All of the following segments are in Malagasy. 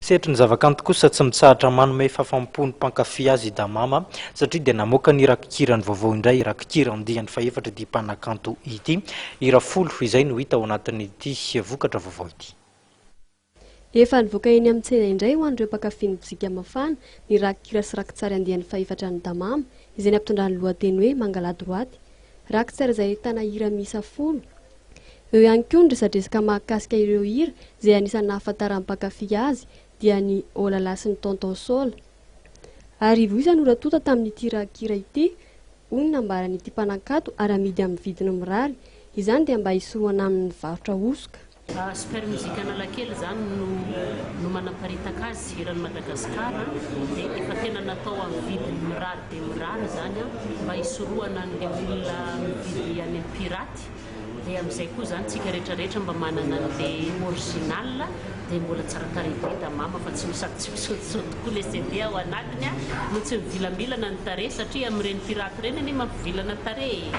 Setry ny zavakanto kosa tsy mitsahatra manome fahafaham-po ny mpankafy azy da mama satria dia namoaka ny raki-kirany vaovao indray raki-kirany andian'ny faefatra ity mpanakanto ity. Hira folo izay no hita ao anatin'ity vokatra vaovao ity. Efa nivoaka eny amin'ny tsena indray ho an'ireo mpankafy ny mozika mafana ny raki-kira sy raki-tsary andian'ny faefatra ny damama izay ny ampitondra ny lohateny hoe mangalady roaty. Raki-tsary izay ahitana hira miisa 10. Eo ihany koa ny resadresaka mahakasika ireo hira izay anisan'ny nahafantaran'ny mpankafy azy dia ny olala sy ny tonton sol. Arivo isa noratota tamin'ity raki-kira ity, hoy ny nambaran'ity mpanakanto ary amidy amin'ny vidiny mirary. Izany dia mba hisoroana amin'ny varotra osoka. Super muzika analakely zany no manaparitaka azy hiran'ny Madagasikara dia efa tena natao amin'ny vidiny mirary dia mirary zany mba hisoroana an'ilay olona mividy any pirate. Dia amin'izay koa zany tsika rehetrarehetra mba manana an'ilay original dia mbola tsara tarehy da mama fa tsy misakotsikotsikotsiko tokoa ilay CD ao anatiny no tsy mivilamilana ny tarehy satria amin'ireny pirate ireny any mampivilana tarehy.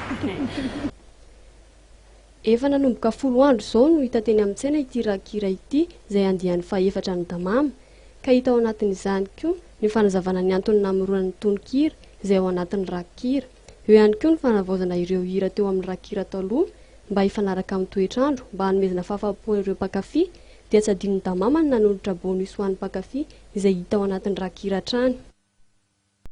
Efa nanomboka 10 andro izao no hita teny amin'ny tsena ity raki-kira ity izay andian'ny faefatra ny damama, ka hita ao anatin'izany koa ny fanazavana ny antony namoronan'ny tononkira izay ao anatin'ny raki-kira. Eo ihany koa ny fanavaozana ireo hira teo amin'ny raki-kira taloha mba hifanaraka amin'ny toetrandro mba hanomezana fahafaham-po ireo mpankafy dia tsy adin'ny damama ny nanolotra bonus ho an'ny mpankafy izay hita ao anatin'ny raki-kira trany.